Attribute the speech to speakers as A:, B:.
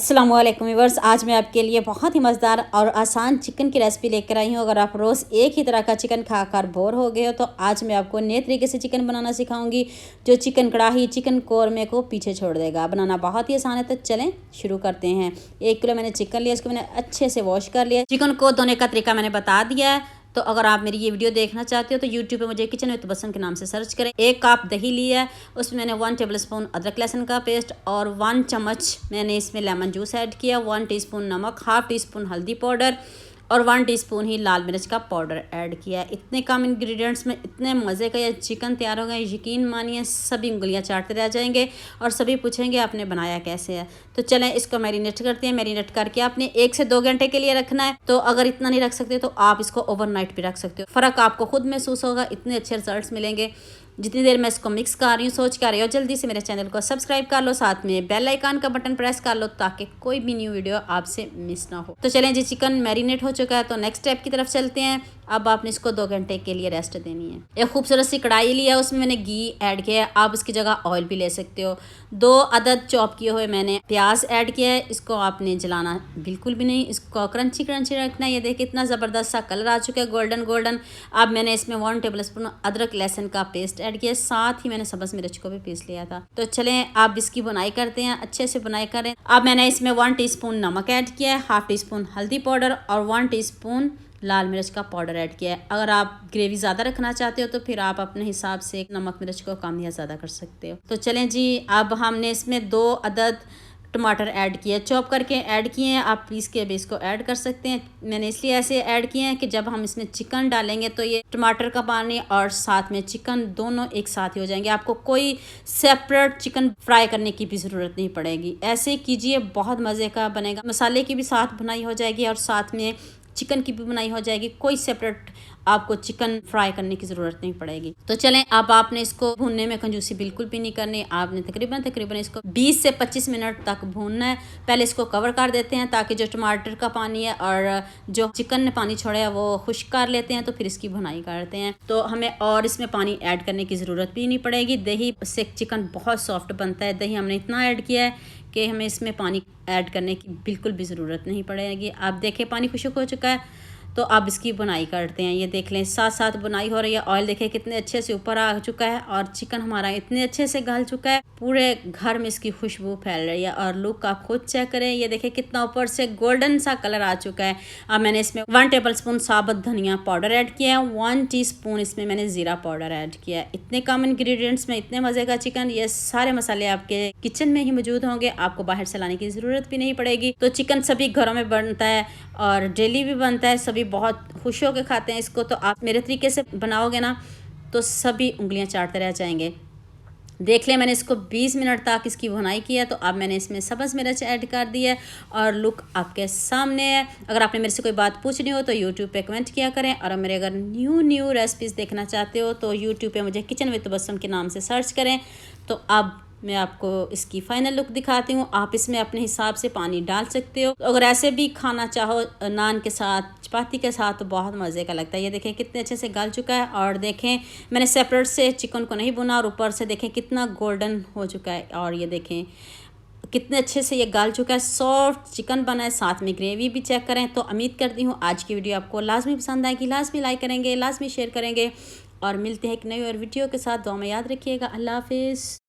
A: अस्सलामुअलैकुम व्यूअर्स, आज मैं आपके लिए बहुत ही मज़ेदार और आसान चिकन की रेसिपी लेकर आई हूँ। अगर आप रोज़ एक ही तरह का चिकन खाकर बोर हो गए हो तो आज मैं आपको नए तरीके से चिकन बनाना सिखाऊंगी जो चिकन कढ़ाई चिकन कौरमे को पीछे छोड़ देगा। बनाना बहुत ही आसान है, तो चलें शुरू करते हैं। 1 किलो मैंने चिकन लिया, इसको मैंने अच्छे से वॉश कर लिया। चिकन को धोने का तरीका मैंने बता दिया है। तो अगर आप मेरी ये वीडियो देखना चाहते हो तो यूट्यूब पे मुझे किचन विद बसम के नाम से सर्च करें। 1 कप दही लिया है, उसमें मैंने 1 टेबलस्पून अदरक लहसुन का पेस्ट और 1 चम्मच मैंने इसमें लेमन जूस ऐड किया, 1 टीस्पून नमक, हाफ टीस्पून हल्दी पाउडर और 1 टीस्पून ही लाल मिर्च का पाउडर ऐड किया। इतने कम इंग्रेडिएंट्स में इतने मज़े का यह चिकन तैयार हो गया, यकीन मानिए सभी उंगलियां चाटते रह जाएंगे और सभी पूछेंगे आपने बनाया कैसे है। तो चलें इसको मैरिनेट करते हैं। मैरिनेट करके आपने 1 से 2 घंटे के लिए रखना है। तो अगर इतना नहीं रख सकते तो आप इसको ओवरनाइट भी रख सकते हो। फ़र्क आपको खुद महसूस होगा, इतने अच्छे रिजल्ट्स मिलेंगे। जितनी देर मैं इसको मिक्स कर रही हूँ सोच कर रही हो, जल्दी से मेरे चैनल को सब्सक्राइब कर लो, साथ में बेल आइकन का बटन प्रेस कर लो ताकि कोई भी न्यू वीडियो आपसे मिस ना हो। तो चलें जी, चिकन मैरिनेट हो चुका है तो नेक्स्ट स्टेप की तरफ चलते हैं। अब आपने इसको 2 घंटे के लिए रेस्ट देनी है। एक खूबसूरत सी कढ़ाई लिया, उसमें मैंने घी ऐड किया है, आप उसकी जगह ऑयल भी ले सकते हो। 2 अदद चॉप किए हुए मैंने प्याज ऐड किया है, इसको आपने जलाना बिल्कुल भी नहीं, इसको क्रंची क्रंची रखना है। ये देखिए कितना ज़बरदस्त सा कलर आ चुका है, गोल्डन गोल्डन। अब मैंने इसमें 1 टेबलस्पून अदरक लहसुन का पेस्ट ऐड किया, साथ ही मैंने सब्ज़ मिर्च को भी पीस लिया था। तो चलें आप इसकी बुनाई करते हैं, अच्छे से बुनाई करें। अब मैंने इसमें 1 टीस्पून नमक ऐड किया है, हाफ टीस्पून हल्दी पाउडर और 1 टीस्पून लाल मिर्च का पाउडर ऐड किया है। अगर आप ग्रेवी ज़्यादा रखना चाहते हो तो फिर आप अपने हिसाब से नमक मिर्च को कम या ज़्यादा कर सकते हो। तो चलें जी, अब हमने इसमें 2 अदद टमाटर ऐड किए, चॉप करके ऐड किए हैं। आप पीस के भी इसको ऐड कर सकते हैं। मैंने इसलिए ऐसे ऐड किए हैं कि जब हम इसमें चिकन डालेंगे तो ये टमाटर का पानी और साथ में चिकन दोनों एक साथ ही हो जाएंगे। आपको कोई सेपरेट चिकन फ्राई करने की भी ज़रूरत नहीं पड़ेगी। ऐसे कीजिए, बहुत मज़े का बनेगा। मसाले की भी साथ बुनाई हो जाएगी और साथ में चिकन की भी बनाई हो जाएगी। कोई सेपरेट आपको चिकन फ्राई करने की ज़रूरत नहीं पड़ेगी। तो चलें अब आपने इसको भूनने में कंजूसी बिल्कुल भी नहीं करनी। आपने तकरीबन इसको 20 से 25 मिनट तक भूनना है। पहले इसको कवर कर देते हैं ताकि जो टमाटर का पानी है और जो चिकन ने पानी छोड़ा है वो खुश्क कर लेते हैं, तो फिर इसकी भुनाई करते हैं। तो हमें और इसमें पानी ऐड करने की ज़रूरत भी नहीं पड़ेगी। दही से चिकन बहुत सॉफ्ट बनता है। दही हमने इतना ऐड किया है कि हमें इसमें पानी ऐड करने की बिल्कुल भी ज़रूरत नहीं पड़ेगी। आप देखें पानी खुश्क हो चुका है, तो अब इसकी बुनाई करते हैं। ये देख लें साथ साथ बुनाई हो रही है। ऑयल देखें कितने अच्छे से ऊपर आ चुका है और चिकन हमारा इतने अच्छे से गल चुका है, पूरे घर में इसकी खुशबू फैल रही है। और लुक आप खुद चेक करें, ये देखें कितना ऊपर से गोल्डन सा कलर आ चुका है। अब मैंने इसमें 1 टेबलस्पून साबुत धनिया पाउडर ऐड किया है, 1 टीस्पून इसमें मैंने ज़ीरा पाउडर ऐड किया है। इतने कम इंग्रेडिएंट्स में इतने मज़े का चिकन, ये सारे मसाले आपके किचन में ही मौजूद होंगे, आपको बाहर से लाने की ज़रूरत भी नहीं पड़ेगी। तो चिकन सभी घरों में बनता है और डेली भी बनता है, सभी बहुत खुश होकर खाते हैं इसको। तो आप मेरे तरीके से बनाओगे ना तो सभी उंगलियां चाटते रह जाएंगे। देख लें मैंने इसको 20 मिनट तक इसकी भुनाई किया। तो अब मैंने इसमें सब्ज़ मिर्च ऐड कर दी है और लुक आपके सामने है। अगर आपने मेरे से कोई बात पूछनी हो तो यूट्यूब पे कमेंट किया करें। और मेरे अगर न्यू रेसिपीज़ देखना चाहते हो तो यूट्यूब पे मुझे किचन विद बसम के नाम से सर्च करें। तो अब मैं आपको इसकी फ़ाइनल लुक दिखाती हूँ। आप इसमें अपने हिसाब से पानी डाल सकते हो। तो अगर ऐसे भी खाना चाहो नान के साथ चपाती के साथ तो बहुत मज़े का लगता है। ये देखें कितने अच्छे से गल चुका है और देखें मैंने सेपरेट से चिकन को नहीं भुना और ऊपर से देखें कितना गोल्डन हो चुका है। और ये देखें कितने अच्छे से ये गल चुका है, सॉफ्ट चिकन बना है, साथ में ग्रेवी भी चेक करें। तो उम्मीद करती हूँ आज की वीडियो आपको लाजमी पसंद आएगी, लाजमी लाइक करेंगे, लाजमी शेयर करेंगे और मिलते हैं एक नई और वीडियो के साथ। दुआ में याद रखिएगा। अल्लाह हाफिज़।